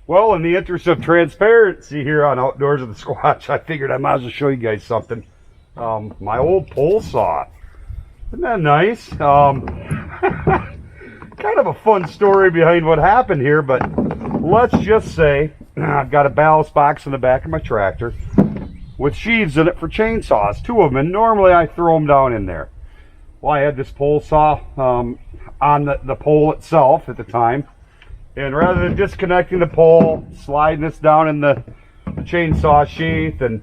Well, in the interest of transparency here on Outdoors with the Squatch, I figured I might as well show you guys something. My old pole saw. Isn't that nice? Kind of a fun story behind what happened here, but let's just say I've got a ballast box in the back of my tractor with sheaths in it for chainsaws, 2 of them, and normally I throw them down in there. Well, I had this pole saw on the pole itself at the time, and rather than disconnecting the pole, sliding this down in the chainsaw sheath and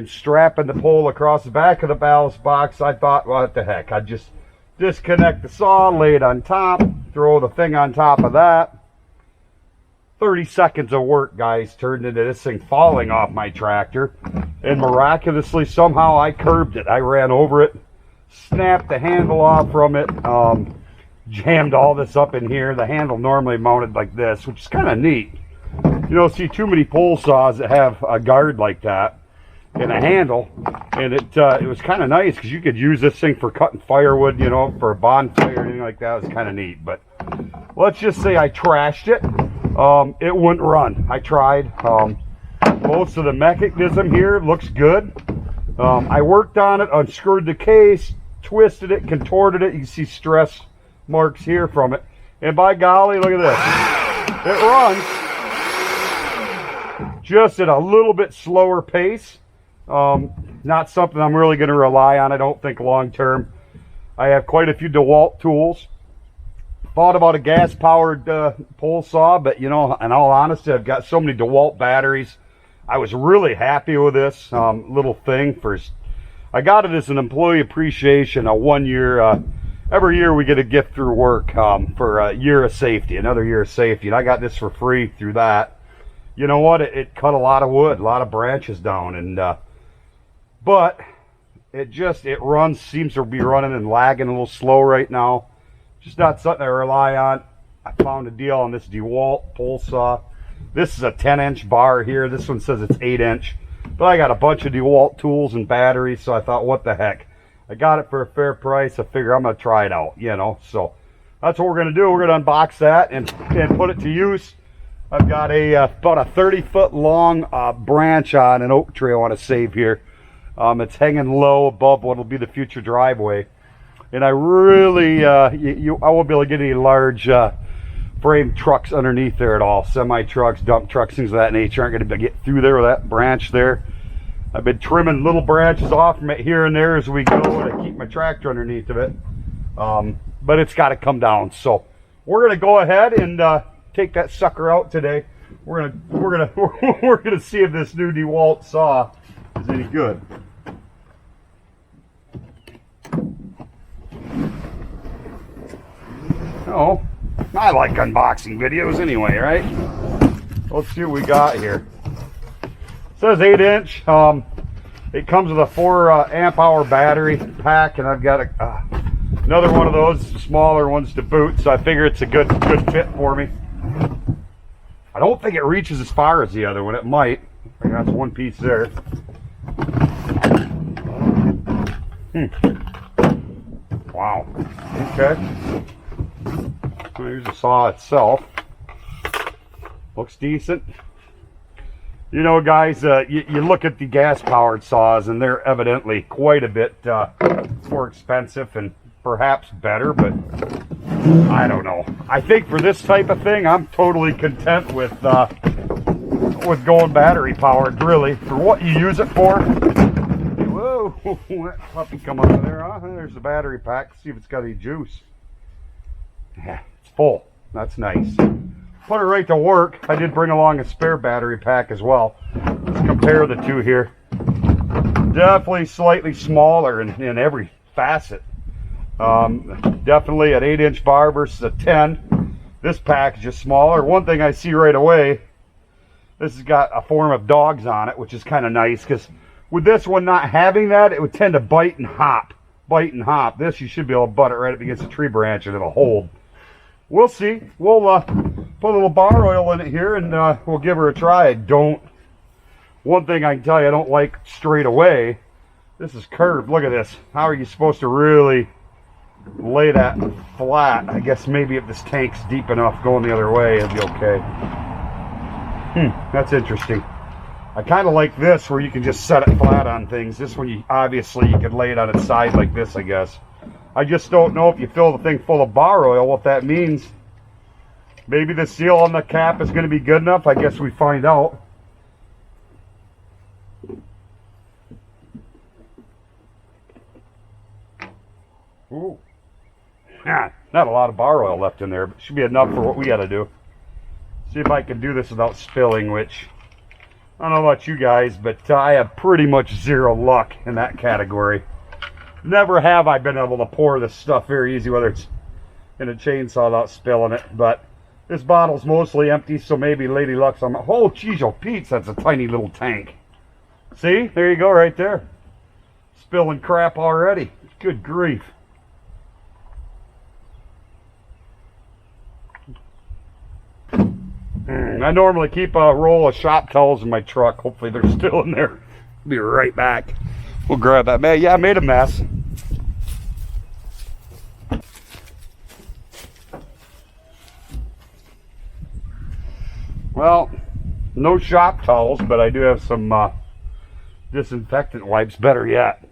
strapping the pole across the back of the ballast box, I thought, well, what the heck, I'd just disconnect the saw, lay it on top, throw the thing on top of that. 30 seconds of work, guys, turned into this thing falling off my tractor, and miraculously somehow I curbed it. I ran over it, snapped the handle off from it, jammed all this up in here. The handle normally mounted like this, which is kind of neat. You don't see too many pole saws that have a guard like that and a handle, and it was kind of nice because you could use this thing for cutting firewood, you know, for a bonfire or anything like that. It was kind of neat. But let's just say I trashed it. It wouldn't run. I tried. Most of the mechanism here looks good. I worked on it, unscrewed the case, twisted it, contorted it. You can see stress marks here from it. And by golly, look at this. It runs just at a little bit slower pace. Not something I'm really going to rely on, I don't think, long term. I have quite a few DeWalt tools. Thought about a gas-powered pole saw, but, you know, in all honesty, I've got so many DeWalt batteries. I was really happy with this little thing. I got it as an employee appreciation, a 1 year. Every year we get a gift through work for a year of safety, another year of safety, and I got this for free through that. You know what? It cut a lot of wood, a lot of branches down, and but it runs, seems to be running and lagging a little slow right now. Just not something I rely on. I found a deal on this DeWalt pole saw. This is a 10-inch bar here. This one says it's 8-inch. But I got a bunch of DeWalt tools and batteries, so I thought, what the heck? I got it for a fair price. I figure I'm going to try it out, you know. So that's what we're going to do. We're going to unbox that and put it to use. I've got about a 30-foot long branch on an oak tree I want to save here. It's hanging low above what will be the future driveway. And I really, I won't be able to get any large frame trucks underneath there at all. Semi-trucks, dump trucks, things of that nature aren't going to get through there with that branch there. I've been trimming little branches off from it here and there as we go to keep my tractor underneath of it. But it's got to come down. So we're going to go ahead and take that sucker out today. We're gonna see if this new DeWalt saw is any good. Oh, I like unboxing videos anyway, right? Let's see what we got here. It says 8-inch. It comes with a 4 amp hour battery pack, and I've got another one of those smaller ones to boot, so I figure it's a good fit for me. I don't think it reaches as far as the other one. It might. I got one piece there. Wow. Okay. Here's the saw itself. Looks decent. You know, guys, you look at the gas-powered saws, and they're evidently quite a bit more expensive and perhaps better, but I don't know. I think for this type of thing, I'm totally content with going battery-powered, really, for what you use it for. Whoa, that puppy come out of there, huh? There's the battery pack. See if it's got any juice. Yeah, it's full. That's nice. Put it right to work. I did bring along a spare battery pack as well. Let's compare the two here. Definitely slightly smaller in every facet. Definitely an 8-inch bar versus a 10. This pack is just smaller. One thing I see right away, this has got a form of dogs on it, which is kind of nice, because with this one not having that, it would tend to bite and hop. This, you should be able to butt it right up against a tree branch and it'll hold. We'll see. We'll put a little bar oil in it here, and we'll give her a try. One thing I can tell you I don't like straight away, this is curved. Look at this. How are you supposed to really lay that flat? I guess maybe if this tank's deep enough going the other way, it'll be okay. That's interesting. I kind of like this where you can just set it flat on things. This one, you could lay it on its side like this, I guess. I just don't know if you fill the thing full of bar oil, what that means. Maybe the seal on the cap is going to be good enough. I guess we find out. Ooh. Not a lot of bar oil left in there, but should be enough for what we got to do. See if I can do this without spilling, which I don't know about you guys, but I have pretty much zero luck in that category. Never have I been able to pour this stuff very easy, whether it's in a chainsaw without spilling it. But this bottle's mostly empty, so maybe Lady Luck's on my... Oh, geez, oh, Pete's, that's a tiny little tank. See? There you go, right there. Spilling crap already. Good grief. I normally keep a roll of shop towels in my truck. Hopefully they're still in there. Be right back. We'll grab that. Man, yeah, I made a mess. Well, no shop towels, but I do have some disinfectant wipes, better yet.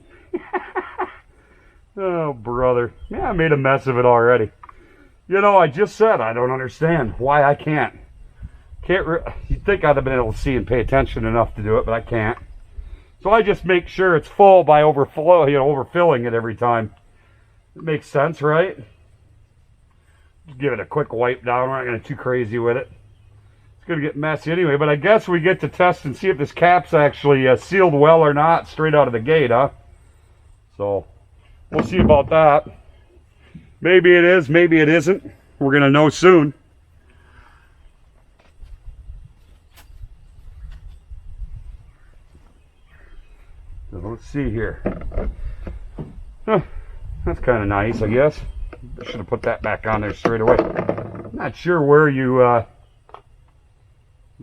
Oh, brother. Yeah, I made a mess of it already. You know, I just said I don't understand why I can't. You'd think I'd have been able to see and pay attention enough to do it, but I can't. So I just make sure it's full by overfilling it every time. It makes sense, right? Just give it a quick wipe down. We're not going to get too crazy with it. It's going to get messy anyway, but I guess we get to test and see if this cap's actually sealed well or not straight out of the gate, huh? So we'll see about that. Maybe it is, maybe it isn't. We're going to know soon. So let's see here. Huh, that's kind of nice, I guess. I should have put that back on there straight away. Not sure where you...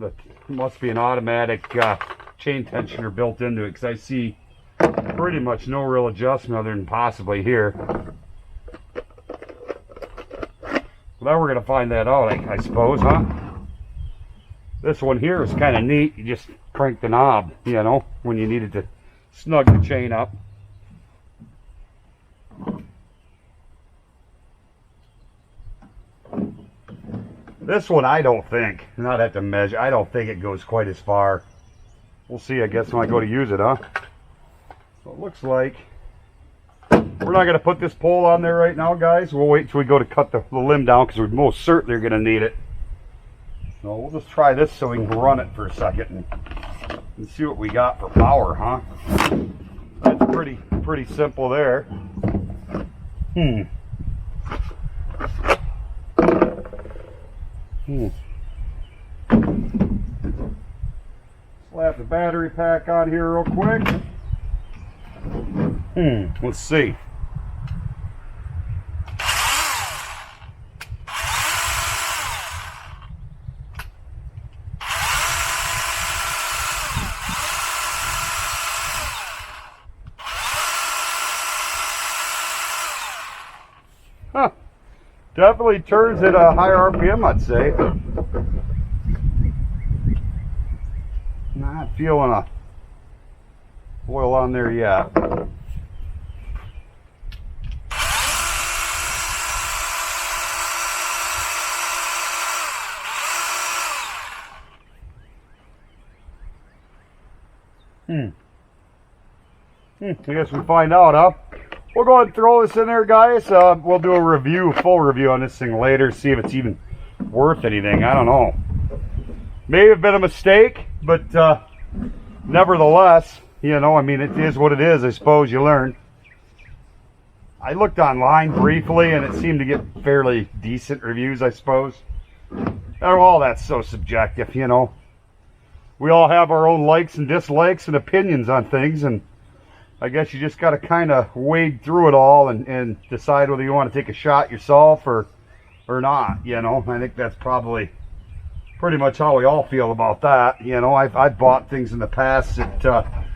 It must be an automatic chain tensioner built into it, because I see pretty much no real adjustment other than possibly here. Well, now we're going to find that out, I suppose, huh? This one here is kind of neat. You just crank the knob, you know, when you needed to snug the chain up. This one, I don't think, not have to measure, I don't think it goes quite as far. We'll see, I guess, when I go to use it, huh? So it looks like we're not going to put this pole on there right now, guys. We'll wait till we go to cut the limb down, because we most certainly are going to need it. So we'll just try this so we can run it for a second and see what we got for power, huh? That's pretty simple there. Slap the battery pack on here real quick. Let's see. Huh. Definitely turns at a higher RPM, I'd say. Not feeling a oil on there yet. I guess we find out, huh? We'll go ahead and throw this in there, guys. We'll do a full review on this thing later, see if it's even worth anything. I don't know. May have been a mistake, but nevertheless, you know, I mean, it is what it is. I suppose you learn. I looked online briefly, and it seemed to get fairly decent reviews, I suppose. All that's so subjective, you know. We all have our own likes and dislikes and opinions on things, and I guess you just got to kind of wade through it all and decide whether you want to take a shot yourself or not, you know. I think that's probably pretty much how we all feel about that. You know, I've bought things in the past that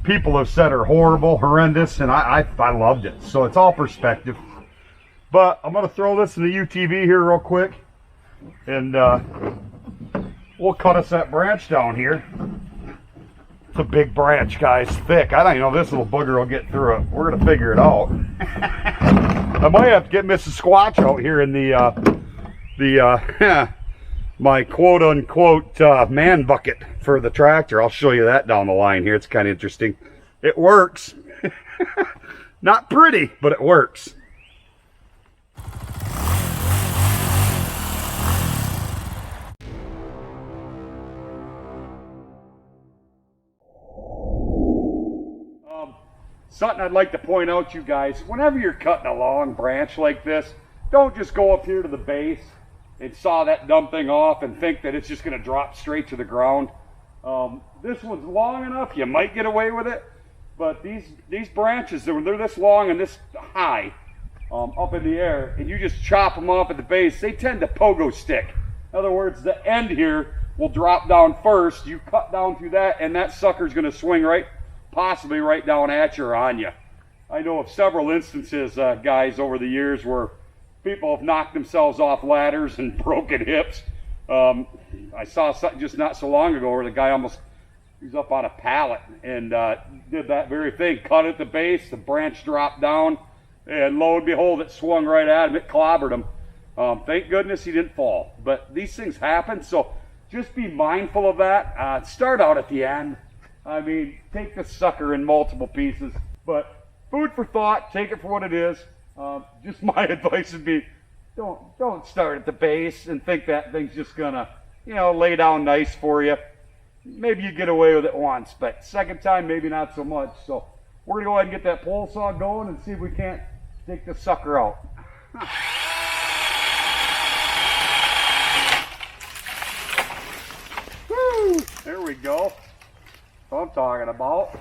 people have said are horrible, horrendous, and I loved it. So it's all perspective. But I'm going to throw this in the UTV here real quick, and we'll cut us that branch down here. It's a big branch, guys, thick. I don't even know if this little booger will get through it. We're gonna figure it out. I might have to get Mrs. Squatch out here in my quote unquote man bucket for the tractor. I'll show you that down the line here. It's kind of interesting. It works. Not pretty, but it works. Something I'd like to point out to you guys, whenever you're cutting a long branch like this, don't just go up here to the base and saw that dumb thing off and think that it's just going to drop straight to the ground. This one's long enough, you might get away with it, but these branches, they're this long and this high up in the air, and you just chop them off at the base, they tend to pogo stick. In other words, the end here will drop down first, you cut down through that, and that sucker's going to swing right, possibly right down at you or on you. I know of several instances, guys, over the years where people have knocked themselves off ladders and broken hips. I saw something just not so long ago where the guy almost, he was up on a pallet and did that very thing. Cut at the base, the branch dropped down, and lo and behold, it swung right at him. It clobbered him. Thank goodness he didn't fall. But these things happen, so just be mindful of that. Start out at the end. I mean, take the sucker in multiple pieces, but food for thought, take it for what it is. Just my advice would be, don't start at the base and think that thing's just gonna, lay down nice for you. Maybe you get away with it once, but second time, maybe not so much. So we're gonna go ahead and get that pole saw going and see if we can't take the sucker out. Woo! There we go. That's what I'm talking about.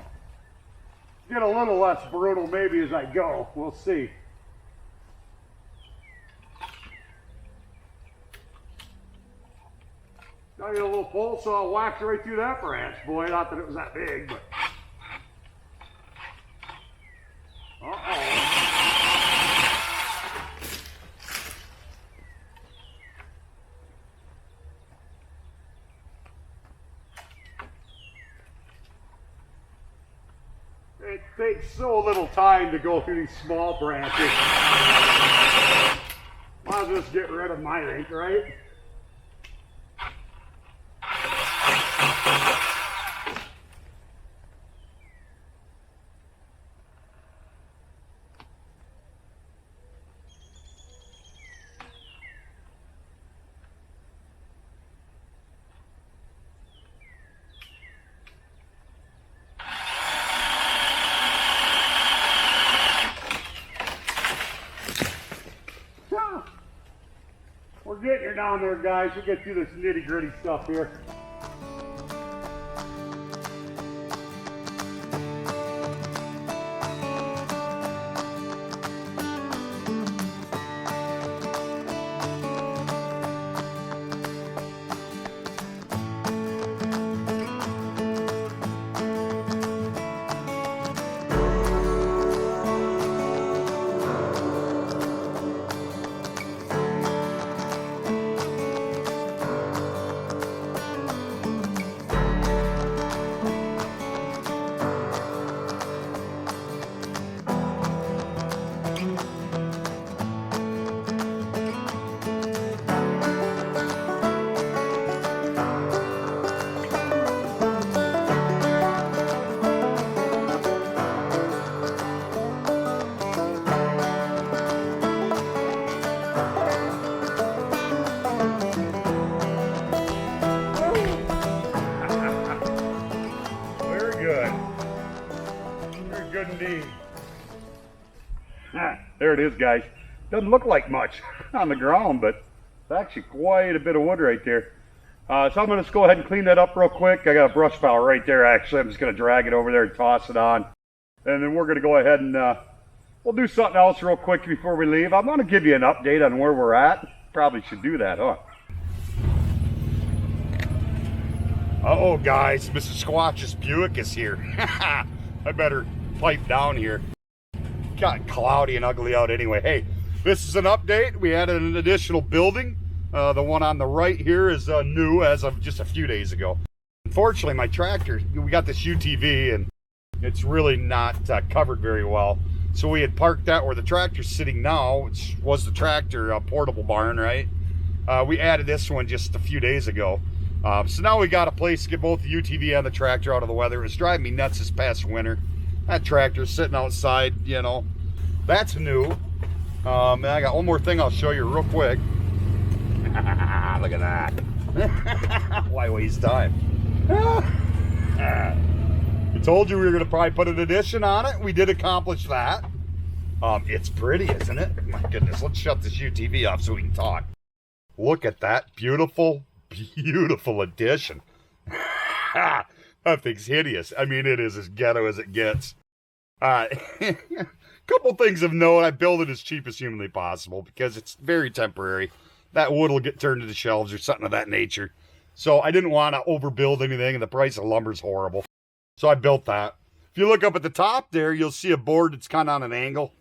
Get a little less brutal maybe as I go. We'll see. I get a little pole saw whacked right through that branch. Boy, not that it was that big, but. Uh-oh. It takes so little time to go through these small branches. I'll just get rid of my ink, right? We're getting her down there, guys. We'll get through this nitty-gritty stuff here. There it is, guys. Doesn't look like much on the ground, but it's actually quite a bit of wood right there. So I'm going to just go ahead and clean that up real quick. I got a brush file right there, actually. I'm just going to drag it over there and toss it on. And then we're going to go ahead and we'll do something else real quick before we leave. I'm going to give you an update on where we're at. Probably should do that, huh? Uh-oh, guys. Mrs. Squatch's Buick is here. I better pipe down here. Got cloudy and ugly out anyway. Hey, this is an update. We added an additional building The one on the right here is new as of just a few days ago. Unfortunately, my tractor, we got this UTV and it's really not covered very well. So we had parked that where the tractor's sitting now, which was the tractor portable barn, right? We added this one just a few days ago. So now we got a place to get both the UTV and the tractor out of the weather. It was driving me nuts this past winter. That tractor's sitting outside, you know. That's new. And I got one more thing I'll show you real quick. Look at that. Why waste time? We told you we were going to probably put an addition on it. We did accomplish that. It's pretty, isn't it? My goodness, let's shut this UTV off so we can talk. Look at that beautiful, beautiful addition. That thing's hideous. I mean, it is as ghetto as it gets. Couple things of note. I build it as cheap as humanly possible because it's very temporary. That wood will get turned into shelves or something of that nature. So I didn't want to overbuild anything, and the price of lumber's horrible. So I built that. If you look up at the top there, you'll see a board that's kind of on an angle.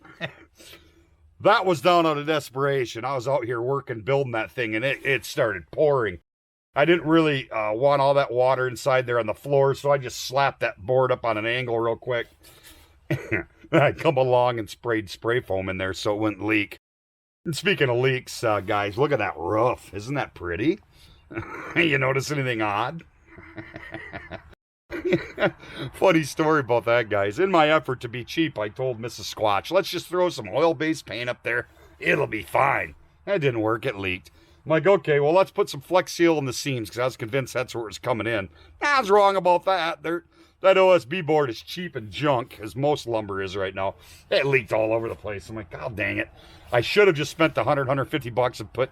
That was done out of desperation. I was out here working, building that thing, and it started pouring. I didn't really want all that water inside there on the floor, so I just slapped that board up on an angle real quick. I come along and sprayed spray foam in there so it wouldn't leak. And speaking of leaks, guys, look at that roof. Isn't that pretty? You notice anything odd? Funny story about that, guys. In my effort to be cheap, I told Mrs. Squatch, let's just throw some oil-based paint up there. It'll be fine. That didn't work. It leaked. I'm like, okay, well, let's put some Flex Seal in the seams because I was convinced that's where it was coming in. I was wrong about that. That OSB board is cheap and junk, as most lumber is right now. It leaked all over the place. I'm like, God dang it. I should have just spent the $150 and put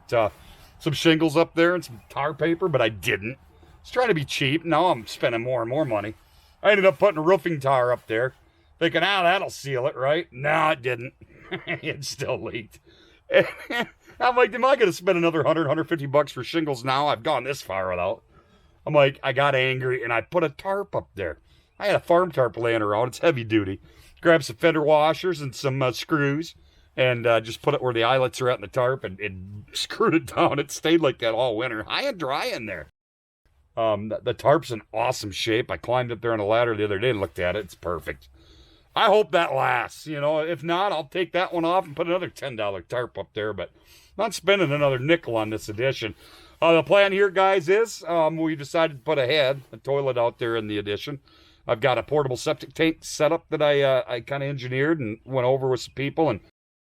some shingles up there and some tar paper, but I didn't. I was trying to be cheap. Now I'm spending more and more money. I ended up putting a roofing tar up there, thinking, that'll seal it, right? No, it didn't. It still leaked. I'm like, am I going to spend another $150 for shingles now? I've gone this far without. I'm like, I got angry, and I put a tarp up there. I had a farm tarp laying around. It's heavy duty. Grabbed some fender washers and some screws, and just put it where the eyelets are at in the tarp, and screwed it down. It stayed like that all winter. High and dry in there. The tarp's in awesome shape. I climbed up there on a ladder the other day and looked at it. It's perfect. I hope that lasts. You know, if not, I'll take that one off and put another $10 tarp up there, but not spending another nickel on this addition. The plan here, guys, is we decided to put a toilet out there in the addition. I've got a portable septic tank set up that I kind of engineered and went over with some people, and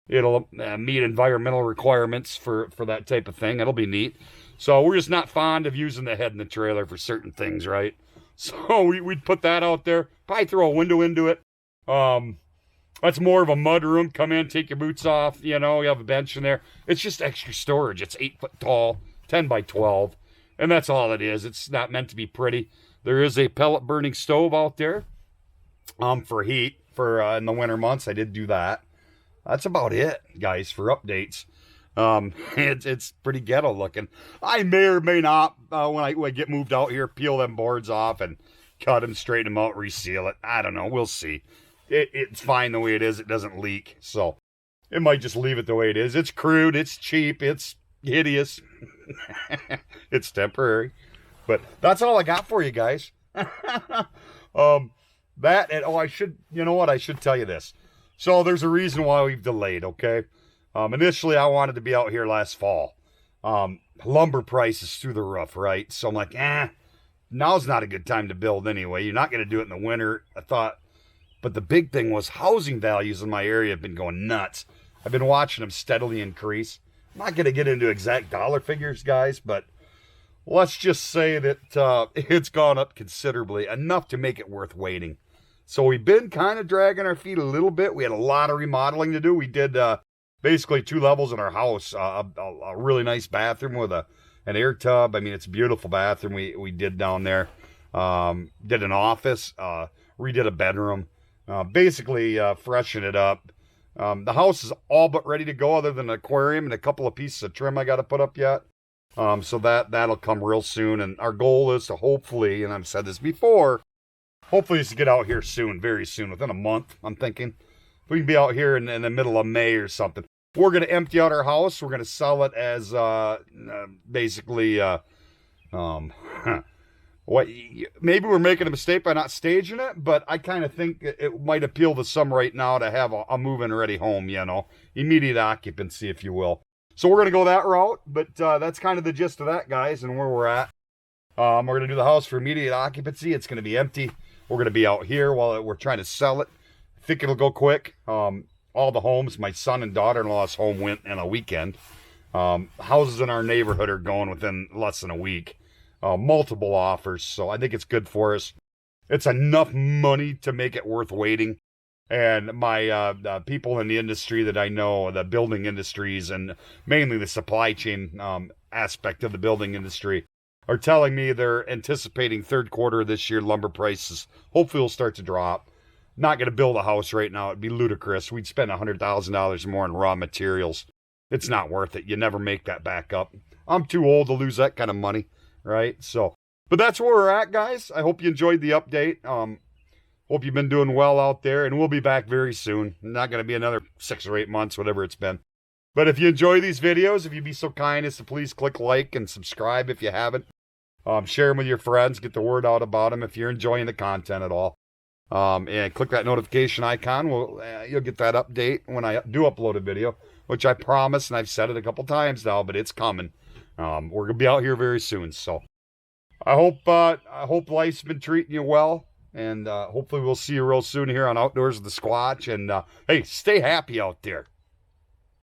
it'll meet environmental requirements for that type of thing. It'll be neat. So we're just not fond of using the head in the trailer for certain things, right? So we'd put that out there. Probably throw a window into it. That's more of a mud room. Come in, take your boots off. You know, you have a bench in there. It's just extra storage. It's 8 foot tall, 10 by 12. And that's all it is. It's not meant to be pretty. There is a pellet burning stove out there for heat for in the winter months. I did do that. That's about it, guys, for updates. It's pretty ghetto looking. I may or may not, when I get moved out here, peel them boards off and cut them, straighten them out, reseal it. I don't know. We'll see. It's fine the way it is. It doesn't leak. So it might just leave it the way it is. It's crude. It's cheap. It's hideous. It's temporary. But that's all I got for you guys. I should, you know what? I should tell you this. So there's a reason why we've delayed, okay? Initially, I wanted to be out here last fall. Lumber prices through the roof, right? So I'm like, now's not a good time to build anyway. You're not going to do it in the winter. I thought, but the big thing was housing values in my area have been going nuts. I've been watching them steadily increase. I'm not going to get into exact dollar figures, guys, but let's just say that it's gone up considerably, enough to make it worth waiting. So we've been kind of dragging our feet a little bit. We had a lot of remodeling to do. We did basically 2 levels in our house, a really nice bathroom with an air tub. I mean, it's a beautiful bathroom we did down there. Did an office, redid a bedroom, basically freshened it up. The house is all but ready to go other than an aquarium and a couple of pieces of trim I got to put up yet. So that'll come real soon. And our goal is to hopefully, and I've said this before, hopefully is to get out here soon, very soon, within a month, I'm thinking. We can be out here in the middle of May or something. we're going to empty out our house. We're going to sell it as basically what, maybe we're making a mistake by not staging it, but I kind of think it might appeal to some right now to have a move-in ready home, you know, immediate occupancy, if you will. So we're going to go that route, but that's kind of the gist of that, guys, and where we're at. We're going to do the house for immediate occupancy. It's going to be empty. We're going to be out here while we're trying to sell it. I think it'll go quick. All the homes, my son and daughter-in-law's home went in a weekend. Houses in our neighborhood are going within less than a week. Multiple offers, so I think it's good for us. It's enough money to make it worth waiting. And my people in the industry that I know, the building industries, and mainly the supply chain aspect of the building industry, are telling me they're anticipating third quarter of this year lumber prices hopefully will start to drop. Not going to build a house right now. It'd be ludicrous. We'd spend $100,000 more in raw materials. It's not worth it. You never make that back up. I'm too old to lose that kind of money, right? So, but that's where we're at, guys. I hope you enjoyed the update. Hope you've been doing well out there, and we'll be back very soon. Not going to be another 6 or 8 months, whatever it's been. But if you enjoy these videos, if you'd be so kind as to please click like and subscribe if you haven't. Share them with your friends. Get the word out about them if you're enjoying the content at all. And click that notification icon. You'll get that update when I do upload a video, which I promise, and I've said it a couple times now, but it's coming. We're going to be out here very soon. So I hope life's been treating you well. And hopefully we'll see you real soon here on Outdoors with the Squatch. And hey, stay happy out there.